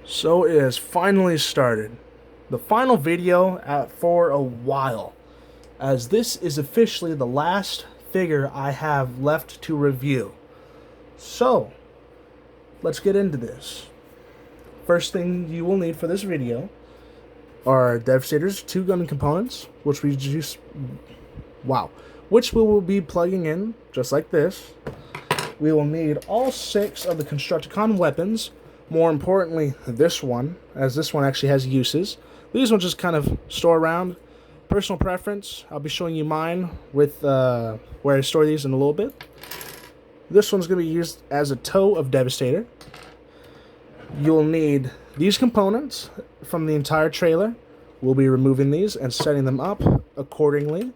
So it has finally started. The final video for a while, as this is officially the last figure I have left to review. So, let's get into this. First thing you will need for this video are Devastator's two gun components, which which we will be plugging in, just like this. We will need all 6 of the Constructicon weapons. More importantly, this one, as this one actually has uses. These ones just kind of store around. Personal preference, I'll be showing you mine with where I store these in a little bit. This one's going to be used as a toe of Devastator. You'll need these components from the entire trailer. We'll be removing these and setting them up accordingly.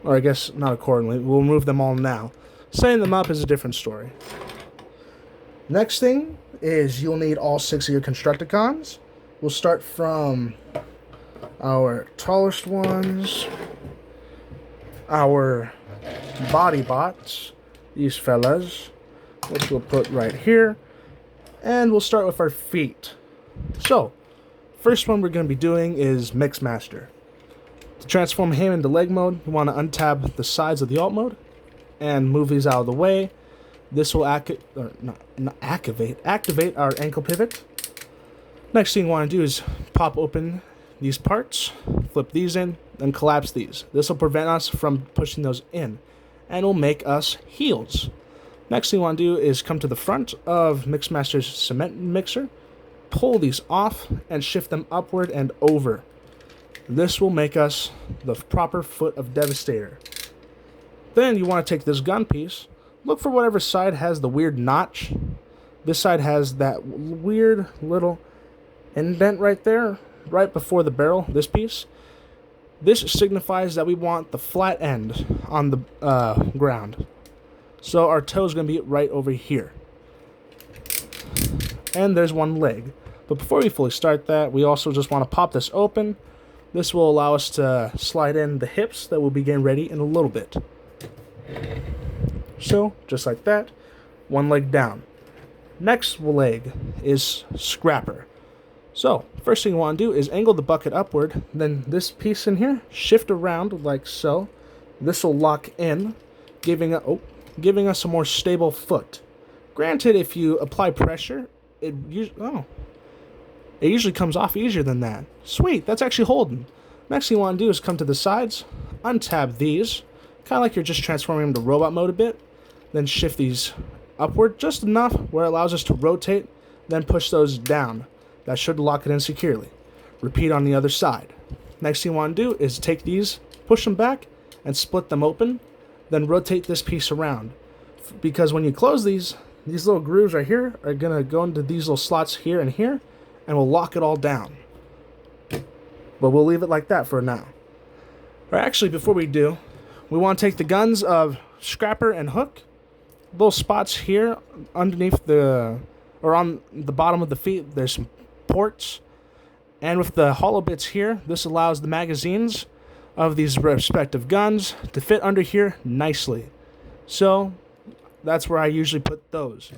Or I guess not accordingly, we'll remove them all now. Setting them up is a different story. Next thing is you'll need all 6 of your Constructicons. We'll start from our tallest ones, our body bots, these fellas, which we'll put right here, and we'll start with our feet. So, first one we're going to be doing is Mixmaster. To transform him into leg mode, you want to untab the sides of the alt mode and move these out of the way. This will activate our ankle pivot. Next thing you want to do is pop open these parts, flip these in, and collapse these. This will prevent us from pushing those in, and will make us heels. Next thing you want to do is come to the front of Mixmaster's cement mixer, pull these off, and shift them upward and over. This will make us the proper foot of Devastator. Then you want to take this gun piece, look for whatever side has the weird notch. This side has that weird little indent right there, right before the barrel, this piece. This signifies that we want the flat end on the ground. So our toe is going to be right over here. And there's one leg. But before we fully start that, we also just want to pop this open. This will allow us to slide in the hips that we'll be getting ready in a little bit. So, just like that, one leg down. Next leg is Scrapper. So, first thing you want to do is angle the bucket upward, then this piece in here, shift around like so. This will lock in, giving us a more stable foot. Granted, if you apply pressure, it usually comes off easier than that. Sweet, that's actually holding. Next thing you want to do is come to the sides, untab these, kind of like you're just transforming them to robot mode a bit. Then shift these upward just enough where it allows us to rotate, then push those down. That should lock it in securely. Repeat on the other side. Next thing you want to do is take these, push them back, and split them open, then rotate this piece around. Because when you close these little grooves right here are going to go into these little slots here and here, and we'll lock it all down. But we'll leave it like that for now. Or actually, before we do, we want to take the guns of Scrapper and Hook. Little spots here underneath on the bottom of the feet, there's some ports. And with the hollow bits here, this allows the magazines of these respective guns to fit under here nicely. So, that's where I usually put those.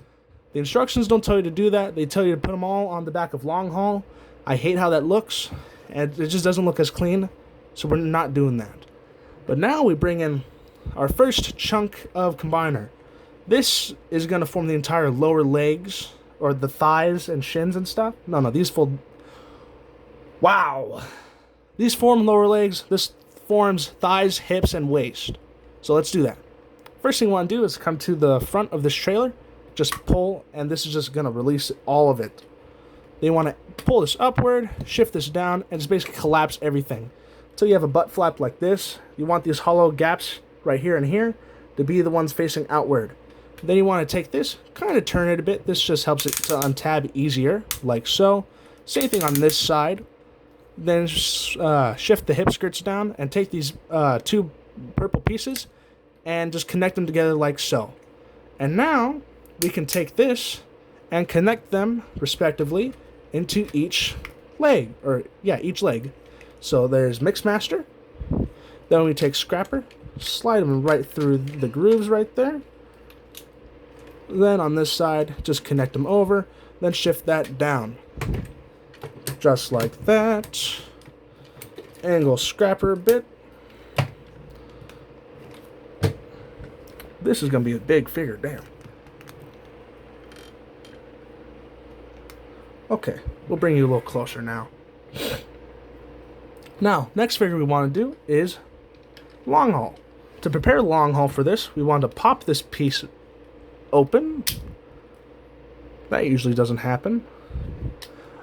The instructions don't tell you to do that. They tell you to put them all on the back of long haul. I hate how that looks, and it just doesn't look as clean, so we're not doing that. But now we bring in our first chunk of combiner. This is going to form the entire lower legs, or the thighs and shins and stuff. No, these fold. Wow! These form lower legs. This forms thighs, hips, and waist. So let's do that. First thing we want to do is come to the front of this trailer. Just pull, and this is just going to release all of it. Then you want to pull this upward, shift this down, and just basically collapse everything. So you have a butt flap like this. You want these hollow gaps right here and here to be the ones facing outward. Then you want to take this, kind of turn it a bit. This just helps it to untab easier, like so. Same thing on this side. Then shift the hip skirts down and take these 2 purple pieces and just connect them together like so. And now we can take this and connect them respectively into each leg, each leg. So there's Mixmaster. Then we take Scrapper, slide them right through the grooves right there. Then on this side, just connect them over. then shift that down. Just like that. Angle scrapper a bit. This is going to be a big figure, damn. Okay, we'll bring you a little closer now. Now, next figure we want to do is long haul. To prepare long haul for this, we want to pop this piece open. That usually doesn't happen.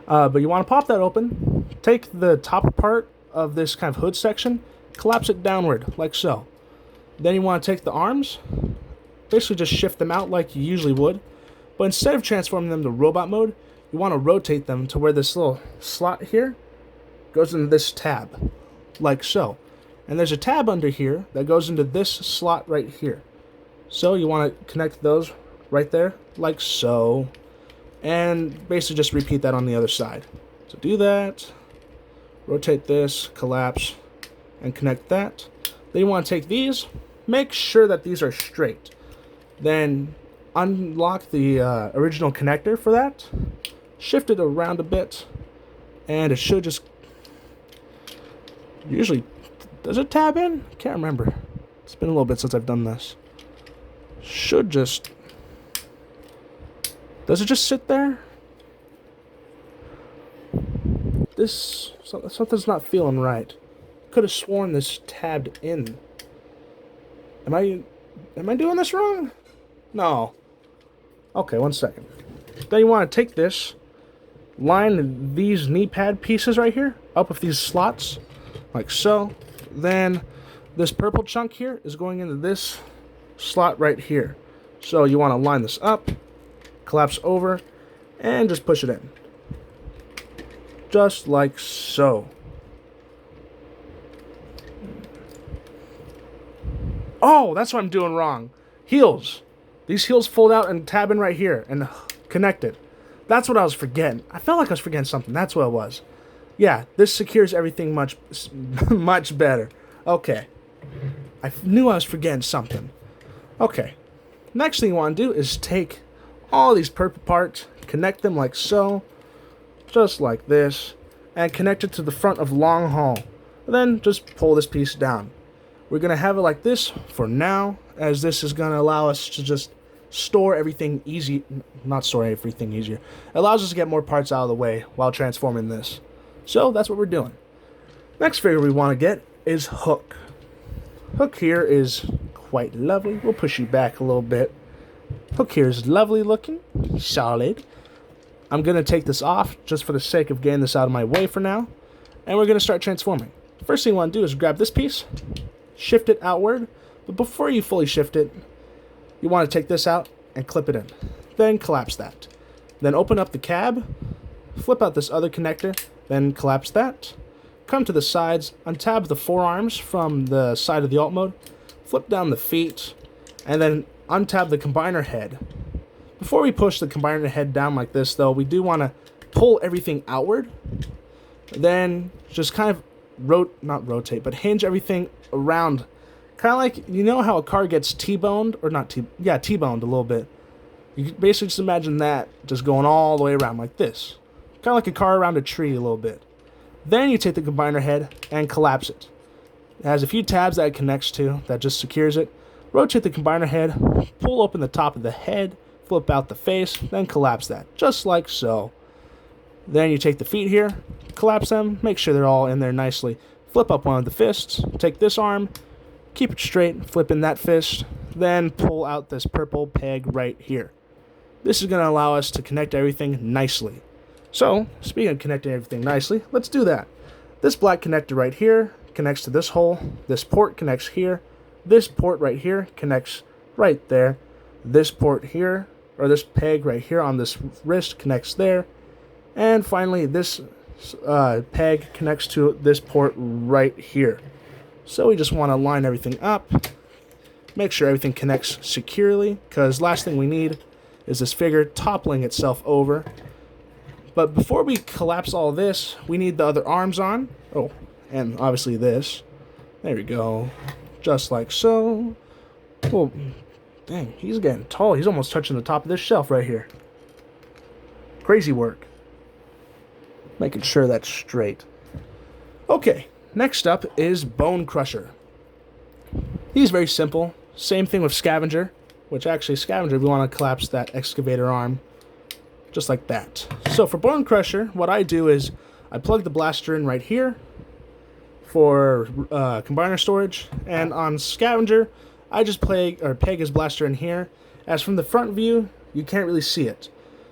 But you want to pop that open, take the top part of this kind of hood section, collapse it downward, like so. Then you want to take the arms, basically just shift them out like you usually would, but instead of transforming them to robot mode, you want to rotate them to where this little slot here goes into this tab, like so. And there's a tab under here that goes into this slot right here. So you want to connect those right there, like so. And basically just repeat that on the other side. So do that, rotate this, collapse, and connect that. Then you want to take these, make sure that these are straight. Then unlock the original connector for that, shift it around a bit, and it should just, usually, does it tab in? Can't remember. It's been a little bit since I've done this. Should just, does it just sit there? This, something's not feeling right. Could have sworn this tabbed in. Am I doing this wrong? No. Okay, one second. Then you want to take this, line these knee pad pieces right here up with these slots, like so. Then this purple chunk here is going into this slot right here. So you want to line this up, collapse over, and just push it in. Just like so. Oh, that's what I'm doing wrong. Heels. These heels fold out and tab in right here and connect it. That's what I was forgetting. I felt like I was forgetting something. That's what it was. Yeah, this secures everything much better. Okay. I knew I was forgetting something. Okay. Next thing you want to do is take all these purple parts, connect them like so, just like this, and connect it to the front of long haul. Then just pull this piece down. We're going to have it like this for now, as this is going to allow us to just store everything easy. Not store everything easier. It allows us to get more parts out of the way while transforming this. So that's what we're doing. Next figure we want to get is Hook. Hook here is quite lovely. We'll push you back a little bit. Hook here is lovely looking, solid. I'm going to take this off just for the sake of getting this out of my way for now. And we're going to start transforming. First thing you want to do is grab this piece, shift it outward. But before you fully shift it, you want to take this out and clip it in. Then collapse that. Then open up the cab, flip out this other connector, then collapse that. Come to the sides, untab the forearms from the side of the alt mode, flip down the feet, and then untab the combiner head. Before we push the combiner head down like this, though, we do want to pull everything outward. Then just kind of not rotate, but hinge everything around. Kind of like, you know how a car gets T-boned? Or not T-boned a little bit. You can basically just imagine that just going all the way around like this. Kind of like a car around a tree a little bit. Then you take the combiner head and collapse it. It has a few tabs that it connects to that just secures it. Rotate the combiner head, pull open the top of the head, flip out the face, then collapse that, just like so. Then you take the feet here, collapse them, make sure they're all in there nicely. Flip up one of the fists, take this arm, keep it straight, flip in that fist, then pull out this purple peg right here. This is going to allow us to connect everything nicely. So, speaking of connecting everything nicely, let's do that. This black connector right here connects to this hole, this port connects here, this port right here connects right there, this port here, or this peg right here on this wrist connects there, and finally this peg connects to this port right here. So we just want to line everything up, make sure everything connects securely, because last thing we need is this figure toppling itself over. But before we collapse all this, we need the other arms on. Oh, and obviously this. There we go. Just like so. Well, dang, he's getting tall. He's almost touching the top of this shelf right here. crazy work. Making sure that's straight. Okay, next up is Bone Crusher. He's very simple. Same thing with Scavenger, which actually Scavenger, we want to collapse that excavator arm just like that. So for Bone Crusher, what I do is I plug the blaster in right here for combiner storage, and on Scavenger, I just peg his blaster in here. As from the front view, you can't really see it.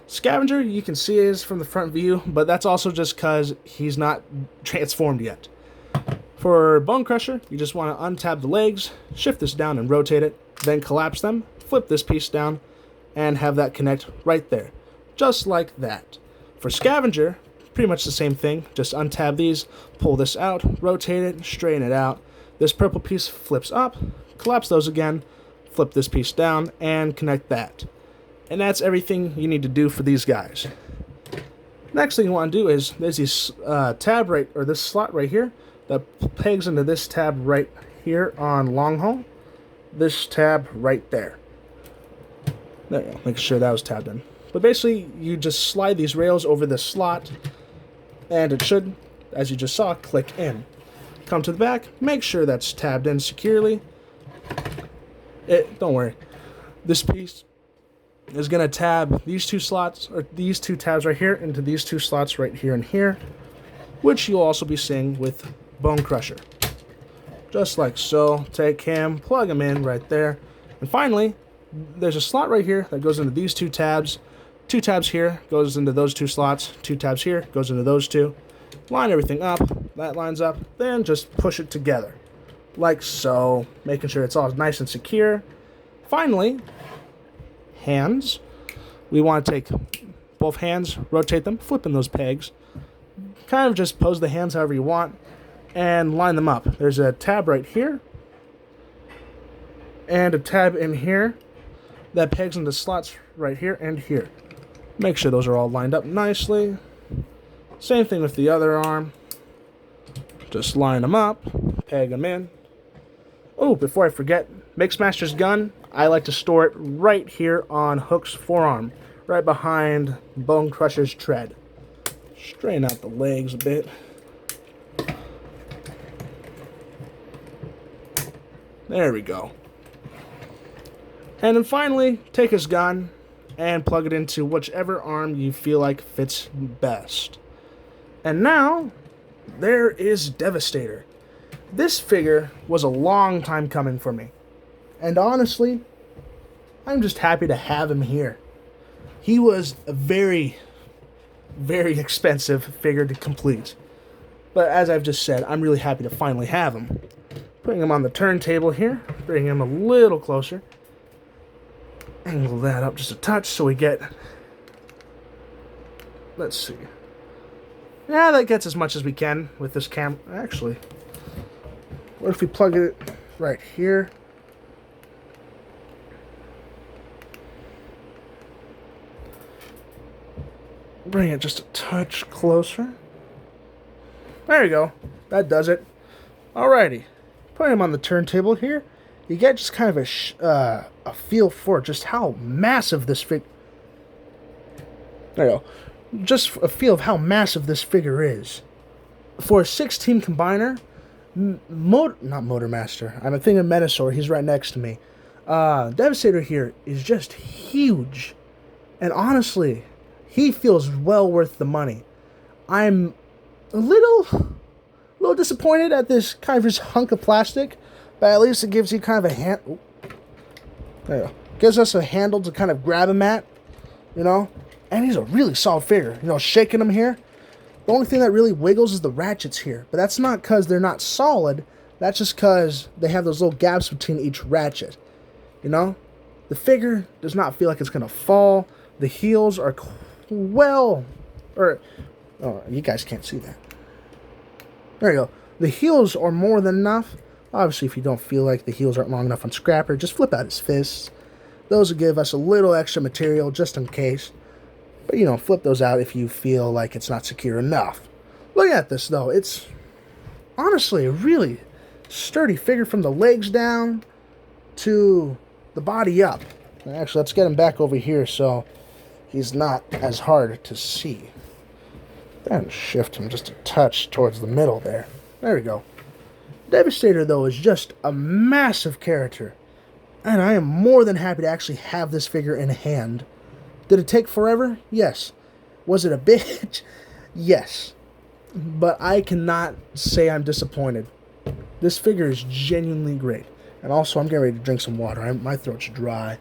Scavenger, you can see it from the front view, but that's also just because he's not transformed yet. For Bone Crusher, you just want to untab the legs, shift this down and rotate it, then collapse them, flip this piece down, and have that connect right there. Just like that. For Scavenger, pretty much the same thing. Just untab these, pull this out, rotate it, straighten it out. This purple piece flips up, collapse those again, flip this piece down, and connect that. And that's everything you need to do for these guys. Next thing you want to do is, there's this tab right, or this slot right here, that pegs into this tab right here on long haul. This tab right there. There you go, make sure that was tabbed in. But basically, you just slide these rails over this slot, and it should, as you just saw, click in. Come to the back, make sure that's tabbed in securely. Don't worry. This piece is going to tab these two slots, or these two tabs right here, into these two slots right here and here, which you'll also be seeing with Bone Crusher. Just like so. Take him, plug him in right there. And finally, there's a slot right here that goes into these two tabs. Two tabs here goes into those two slots. Two tabs here goes into those two. Line everything up. That lines up. Then just push it together. Like so. Making sure it's all nice and secure. Finally, hands. We want to take both hands, rotate them, flipping those pegs. Kind of just pose the hands however you want, and line them up. There's a tab right here, and a tab in here that pegs into slots right here and here. Make sure those are all lined up nicely. Same thing with the other arm. Just line them up, peg them in. Oh, before I forget, Mixmaster's gun, I like to store it right here on Hook's forearm, right behind Bone Crusher's tread. Straighten out the legs a bit. There we go. And then finally, take his gun and plug it into whichever arm you feel like fits best. And now, there is Devastator. This figure was a long time coming for me. And honestly, I'm just happy to have him here. He was a very, very expensive figure to complete. But as I've just said, I'm really happy to finally have him. Putting him on the turntable here, bring him a little closer. Angle that up just a touch so we get... Let's see. Yeah, that gets as much as we can with this camera. Actually, what if we plug it right here? Bring it just a touch closer. There you go. That does it. Alrighty. Put him on the turntable here. You get just kind of a feel for just how massive this figure... There you go. Just a feel of how massive this figure is. For a 6-team combiner, not Motormaster. I'm thinking of Metasaur. He's right next to me. Devastator here is just huge. And honestly, he feels well worth the money. I'm a little disappointed at this kind of just hunk of plastic, but at least it gives you kind of a hand. Oh, there you go. Gives us a handle to kind of grab him at, you know. And he's a really solid figure. You know, shaking him here. The only thing that really wiggles is the ratchets here, but that's not because they're not solid. That's just because they have those little gaps between each ratchet. You know, the figure does not feel like it's gonna fall. The heels are oh, you guys can't see that. There you go. The heels are more than enough. Obviously, if you don't feel like the heels aren't long enough on Scrapper, just flip out his fists. Those will give us a little extra material just in case. But, you know, flip those out if you feel like it's not secure enough. Look at this, though. It's honestly a really sturdy figure from the legs down to the body up. Actually, let's get him back over here so he's not as hard to see. Then shift him just a touch towards the middle there. There we go. Devastator, though, is just a massive character. And I am more than happy to actually have this figure in hand. Did it take forever? Yes. Was it a bitch? Yes. But I cannot say I'm disappointed. This figure is genuinely great. And also, I'm getting ready to drink some water. My throat's dry.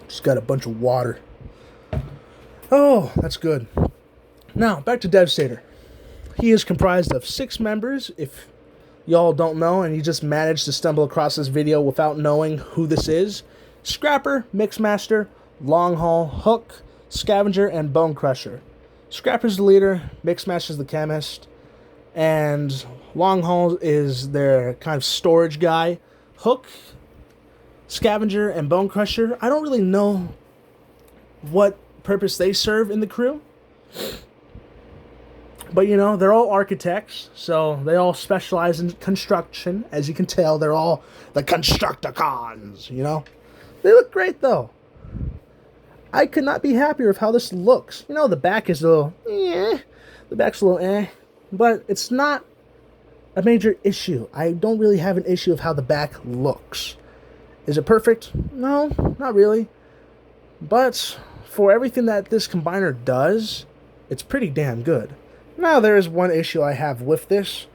Just got a bunch of water. Oh, that's good. Now, back to Devastator. He is comprised of 6 members, if y'all don't know, and you just managed to stumble across this video without knowing who this is. Scrapper, Mixmaster, Longhaul, Hook, Scavenger, and Bone Crusher. Scrapper's the leader, Mixmaster's the chemist, and Longhaul is their kind of storage guy. Hook, Scavenger, and Bone Crusher, I don't really know what purpose they serve in the crew. But, you know, they're all architects, so they all specialize in construction. As you can tell, they're all the Constructicons, you know? They look great, though. I could not be happier with how this looks. You know, the back is a little The back's a little but it's not a major issue. I don't really have an issue with how the back looks. Is it perfect? No, not really. But for everything that this combiner does, it's pretty damn good. Now, there is one issue I have with this,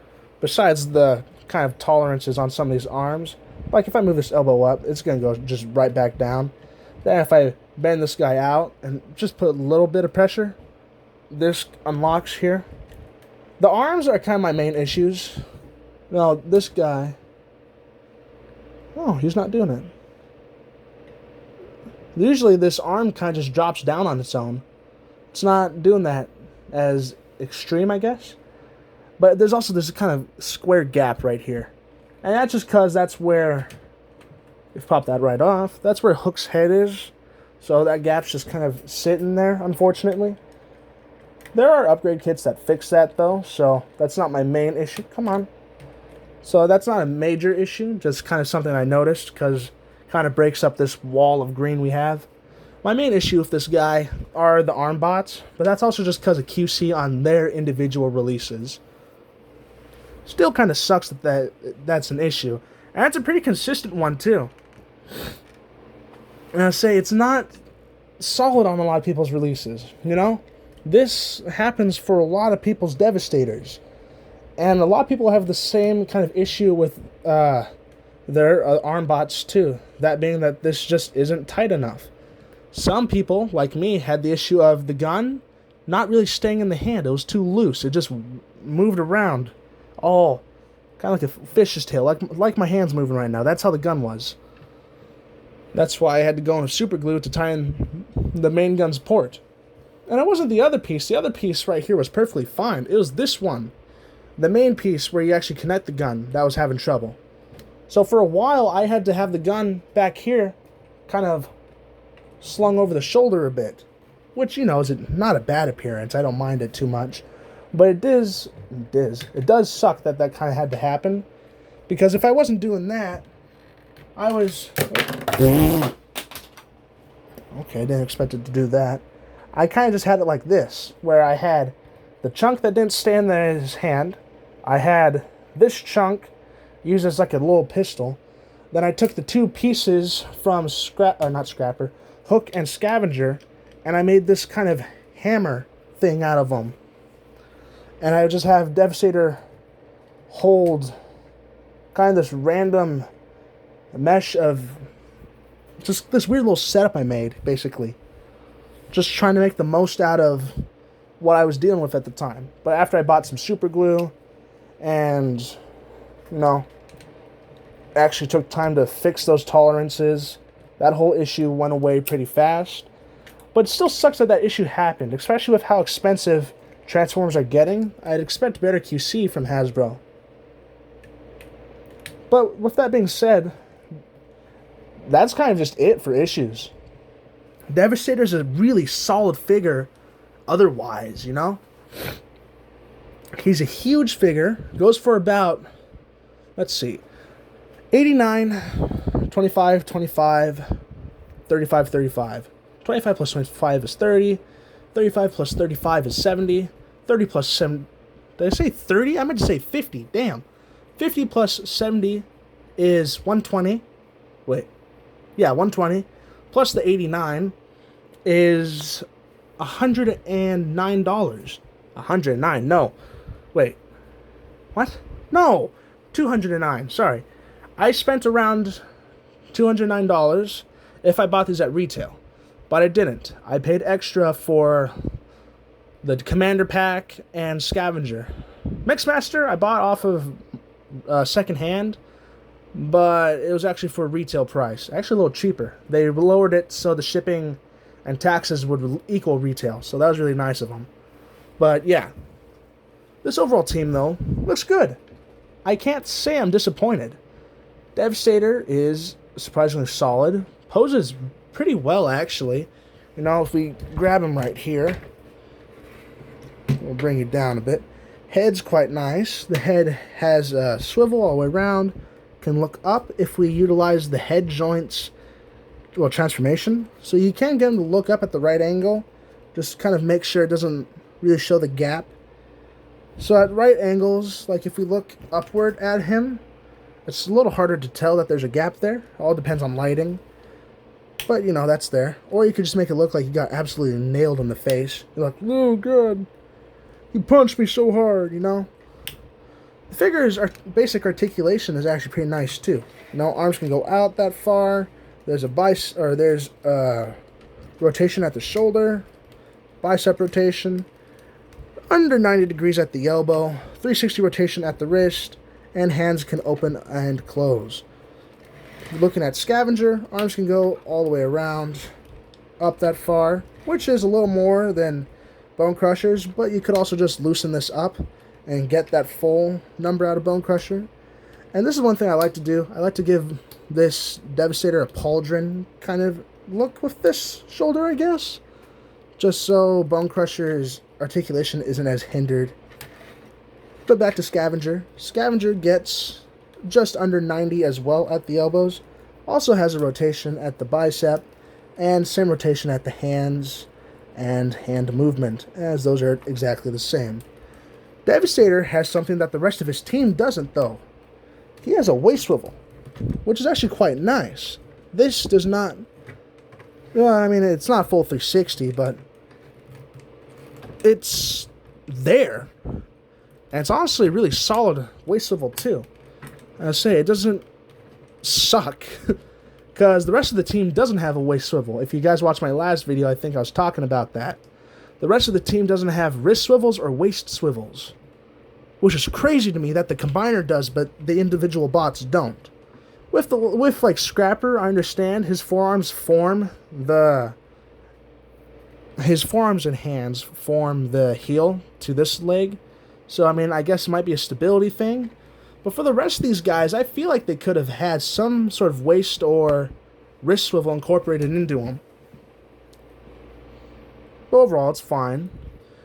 besides the kind of tolerances on some of these arms. Like, if I move this elbow up, it's going to go just right back down. Then if I bend this guy out and just put a little bit of pressure, this unlocks here. The arms are kind of my main issues. Now, this guy... Oh, he's not doing it. Usually, this arm kind of just drops down on its own. It's not doing that as extreme, I guess. But there's also this kind of square gap right here. And that's just because that's where... If you pop that right off, that's where Hook's head is. So that gap's just kind of sitting there, unfortunately. There are upgrade kits that fix that, though, so that's not my main issue. Come on. So that's not a major issue, just kind of something I noticed, because it kind of breaks up this wall of green we have. My main issue with this guy are the arm bots, but that's also just because of QC on their individual releases. Still kind of sucks that's an issue. And that's a pretty consistent one, too. And I say it's not solid on a lot of people's releases, you know? This happens for a lot of people's Devastators. And a lot of people have the same kind of issue with their arm bots, too. That being that this just isn't tight enough. Some people, like me, had the issue of the gun not really staying in the hand. It was too loose. It just moved around. All kind of like a fish's tail. Like my hand's moving right now. That's how the gun was. That's why I had to go in super glue to tie in the main gun's port. And it wasn't the other piece. The other piece right here was perfectly fine. It was this one. The main piece where you actually connect the gun that was having trouble. So for a while, I had to have the gun back here kind of slung over the shoulder a bit. Which, you know, is not a bad appearance. I don't mind it too much. But it does suck that kind of had to happen. Because if I wasn't doing that, I was... Okay, didn't expect it to do that. I kind of just had it like this, where I had the chunk that didn't stay in his hand. I had this chunk used as like a little pistol. Then I took the 2 pieces from Hook and Scavenger, and I made this kind of hammer thing out of them. And I just have Devastator hold kind of this random mesh of just this weird little setup I made, basically. Just trying to make the most out of what I was dealing with at the time. But after I bought some super glue and, you know, actually took time to fix those tolerances, that whole issue went away pretty fast. But it still sucks that issue happened, especially with how expensive Transformers are getting. I'd expect better QC from Hasbro. But with that being said, that's kind of just it for issues. Devastator's a really solid figure otherwise, you know? He's a huge figure. Goes for about, let's see, $89, 25, 25, 35, 35. 25 plus 25 is 30. 35 plus 35 is 70. 30 plus 7... Did I say 30? I meant to say 50. Damn. 50 plus 70 is 120. Wait. Yeah, 120. Plus the 89 is $109. 109. No. Wait. What? No. 209. Sorry. I spent around $209 if I bought these at retail. But I didn't. I paid extra for the Commander Pack and Scavenger. Mixmaster I bought off of secondhand, but it was actually for a retail price. Actually a little cheaper. They lowered it so the shipping and taxes would equal retail. So that was really nice of them. But yeah. This overall team, though, looks good. I can't say I'm disappointed. Devastator is surprisingly solid. Poses pretty well, actually. You know, if we grab him right here, we'll bring it down a bit. Head's quite nice. The head has a swivel all the way around. Can look up if we utilize the head joints, well, transformation. So you can get him to look up at the right angle. Just kind of make sure it doesn't really show the gap. So at right angles, like if we look upward at him, it's a little harder to tell that there's a gap there. All depends on lighting. But, you know, that's there. Or you could just make it look like you got absolutely nailed in the face. You're like, oh, God. He punched me so hard, you know? The figure's basic articulation is actually pretty nice, too. You know, arms can go out that far. There's a rotation at the shoulder. Bicep rotation. Under 90 degrees at the elbow. 360 rotation at the wrist. And hands can open and close. Looking at Scavenger, arms can go all the way around, up that far, which is a little more than Bone Crusher's, but you could also just loosen this up and get that full number out of Bone Crusher. And this is one thing I like to do. I like to give this Devastator a pauldron kind of look with this shoulder, I guess, just so Bone Crusher's articulation isn't as hindered. But back to Scavenger. Scavenger gets just under 90 as well at the elbows. Also has a rotation at the bicep, and same rotation at the hands and hand movement, as those are exactly the same. Devastator has something that the rest of his team doesn't, though. He has a waist swivel, which is actually quite nice. This does not... Well, I mean, it's not full 360, but it's there. And it's honestly a really solid waist swivel, too. I say, it doesn't suck, because the rest of the team doesn't have a waist swivel. If you guys watched my last video, I think I was talking about that. The rest of the team doesn't have wrist swivels or waist swivels, which is crazy to me that the combiner does, but the individual bots don't. With like Scrapper, I understand his forearms and hands form the heel to this leg. So, I mean, I guess it might be a stability thing. But for the rest of these guys, I feel like they could have had some sort of waist or wrist swivel incorporated into them. But overall, it's fine.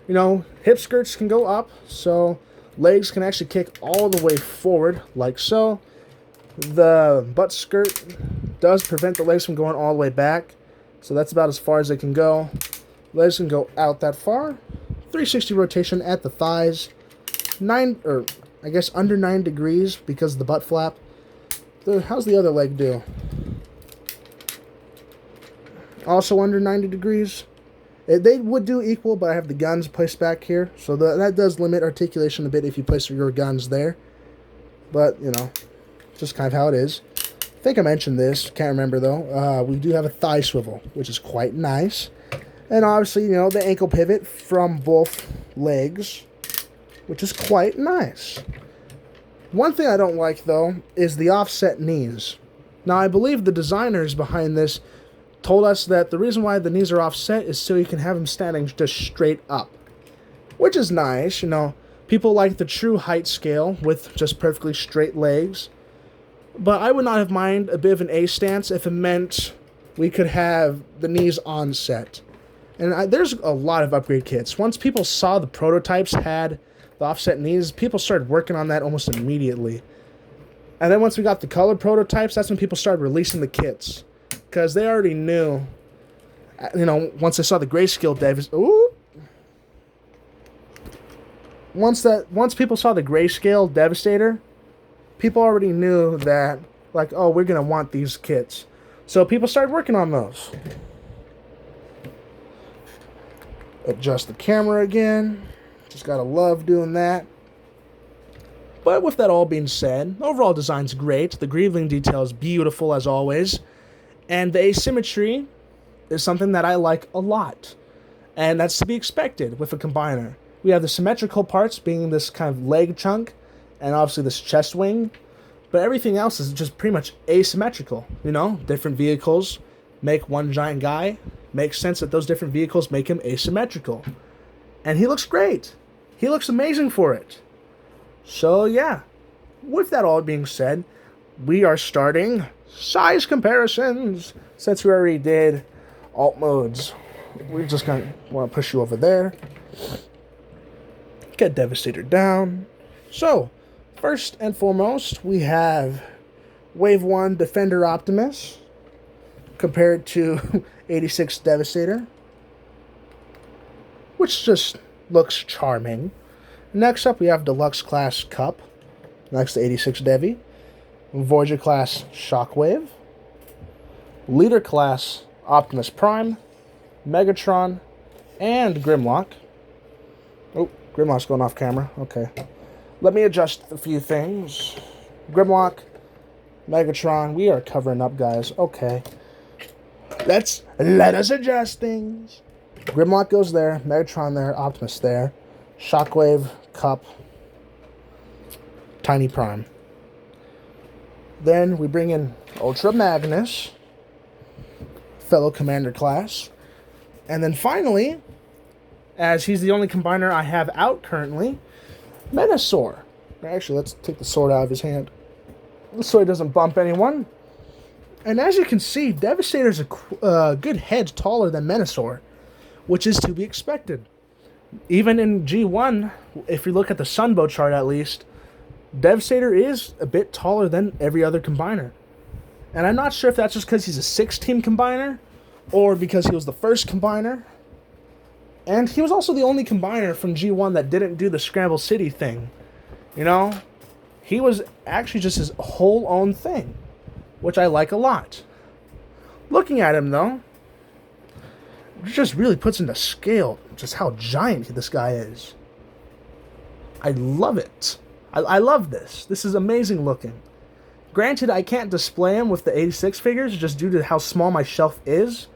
You know, hip skirts can go up, so legs can actually kick all the way forward, like so. The butt skirt does prevent the legs from going all the way back, so that's about as far as they can go. Legs can go out that far. 360 rotation at the thighs. Under 9 degrees because of the butt flap. How's the other leg do? Also under 90 degrees. They would do equal, but I have the guns placed back here. So that does limit articulation a bit if you place your guns there. But, you know, just kind of how it is. I think I mentioned this. Can't remember, though. We do have a thigh swivel, which is quite nice. And obviously, you know, the ankle pivot from both legs, which is quite nice. One thing I don't like, though, is the offset knees. Now, I believe the designers behind this told us that the reason why the knees are offset is so you can have them standing just straight up, which is nice. You know, people like the true height scale with just perfectly straight legs. But I would not have minded a bit of an A stance if it meant we could have the knees on set. And there's a lot of upgrade kits. Once people saw the prototypes had the offset knees, people started working on that almost immediately. And then once we got the color prototypes, that's when people started releasing the kits. Because they already knew, once they saw the grayscale once people saw the grayscale Devastator, people already knew that, like, oh, we're going to want these kits. So people started working on those. Adjust the camera again. Just gotta love doing that. But with that all being said, overall design's great. The greaving detail is beautiful as always. And the asymmetry is something that I like a lot. And that's to be expected with a combiner. We have the symmetrical parts being this kind of leg chunk, and obviously this chest wing. But everything else is just pretty much asymmetrical. Different vehicles make one giant guy. Makes sense that those different vehicles make him asymmetrical. And he looks great. He looks amazing for it. So yeah, with that all being said, we are starting size comparisons. Since we already did alt modes, we're just going to want to push you over there. Get Devastator down. So, first and foremost, we have Wave 1 Defender Optimus compared to 86 Devastator, which just looks charming. Next up, we have Deluxe Class Cup, next to 86 Devi. Voyager Class Shockwave. Leader Class Optimus Prime, Megatron, and Grimlock. Oh, Grimlock's going off camera. Okay. Let me adjust a few things. Grimlock, Megatron, we are covering up, guys. Okay. Let us adjust things. Grimlock goes there, Megatron there, Optimus there, Shockwave, Cup, Tiny Prime. Then we bring in Ultra Magnus, fellow Commander class. And then finally, as he's the only combiner I have out currently, Menasor. Actually, let's take the sword out of his hand so he doesn't bump anyone. And as you can see, Devastator's a good head taller than Menasor, which is to be expected. Even in G1, if you look at the Sunbow chart at least, Devastator is a bit taller than every other combiner. And I'm not sure if that's just because he's a 6-team combiner, or because he was the first combiner. And he was also the only combiner from G1 that didn't do the Scramble City thing. He was actually just his whole own thing, which I like a lot. Looking at him, though, it just really puts into scale just how giant this guy is. I love it. I love this. This is amazing looking. Granted, I can't display him with the 86 figures just due to how small my shelf is,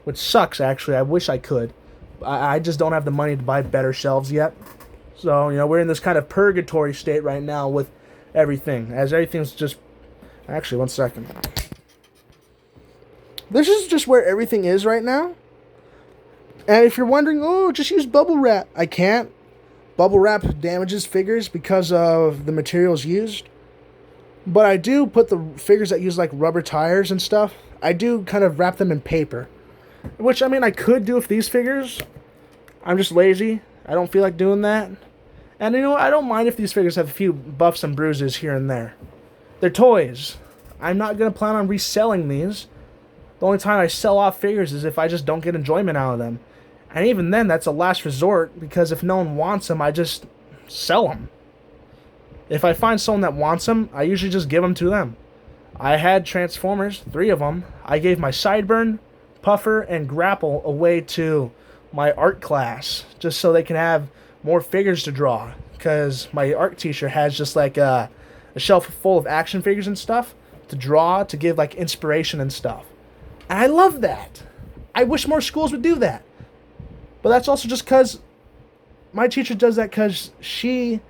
which sucks, actually. I wish I could. I just don't have the money to buy better shelves yet. So, we're in this kind of purgatory state right now with everything, as everything's just... Actually, one second. This is just where everything is right now. And if you're wondering, oh, just use bubble wrap. I can't. Bubble wrap damages figures because of the materials used. But I do put the figures that use like rubber tires and stuff, I do kind of wrap them in paper. Which, I could do with these figures. I'm just lazy. I don't feel like doing that. And I don't mind if these figures have a few buffs and bruises here and there. They're toys. I'm not going to plan on reselling these. The only time I sell off figures is if I just don't get enjoyment out of them. And even then, that's a last resort, because if no one wants them, I just sell them. If I find someone that wants them, I usually just give them to them. I had Transformers, 3 of them. I gave my Sideburn, Puffer, and Grapple away to my art class, just so they can have more figures to draw. Because my art teacher has just like a shelf full of action figures and stuff to draw, to give like inspiration and stuff. And I love that. I wish more schools would do that. But that's also just because my teacher does that because she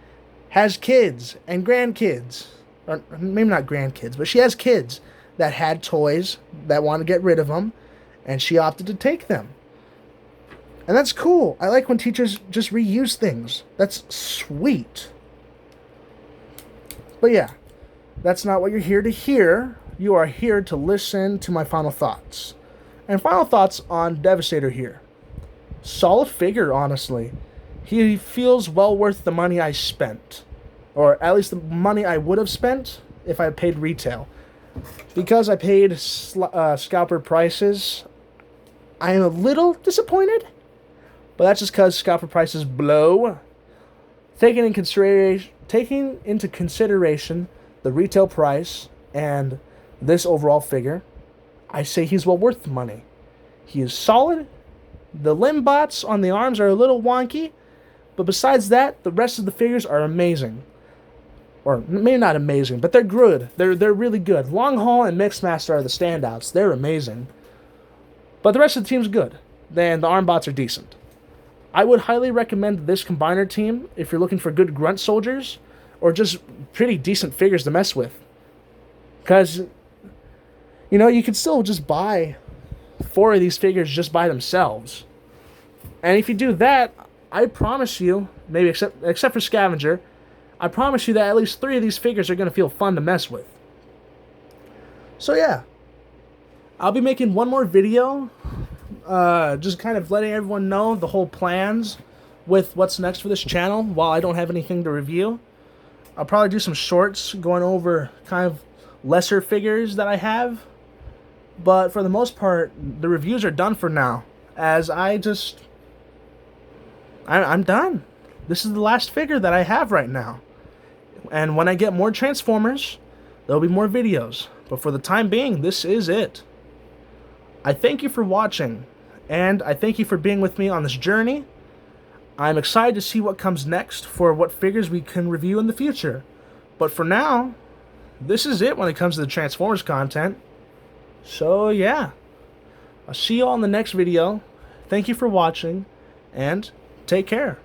has kids and grandkids. Or maybe not grandkids, but she has kids that had toys that want to get rid of them, and she opted to take them. And that's cool. I like when teachers just reuse things. That's sweet. But yeah, that's not what you're here to hear. You are here to listen to my final thoughts. And final thoughts on Devastator here. Solid figure, honestly. He feels well worth the money I spent. Or at least the money I would have spent if I paid retail. Because I paid scalper prices, I am a little disappointed. But that's just because scalper prices blow. Taking into consideration the retail price and this overall figure, I say he's well worth the money. He is solid. The limb bots on the arms are a little wonky, but besides that, the rest of the figures are amazing. Or maybe not amazing, but they're good. They're really good. Long Haul and Mixmaster are the standouts. They're amazing. But the rest of the team's good. Then the arm bots are decent. I would highly recommend this combiner team if you're looking for good grunt soldiers or just pretty decent figures to mess with. Because, you know, you could still just buy 4 of these figures just by themselves. And if you do that, I promise you, maybe except for Scavenger, I promise you that at least 3 of these figures are going to feel fun to mess with. So yeah, I'll be making one more video, just kind of letting everyone know the whole plans with what's next for this channel while I don't have anything to review. I'll probably do some shorts going over kind of lesser figures that I have. But for the most part, the reviews are done for now, as I'm done. This is the last figure that I have right now. And when I get more Transformers, there'll be more videos. But for the time being, this is it. I thank you for watching, and I thank you for being with me on this journey. I'm excited to see what comes next for what figures we can review in the future. But for now, this is it when it comes to the Transformers content. So yeah, I'll see you all in the next video. Thank you for watching, and take care.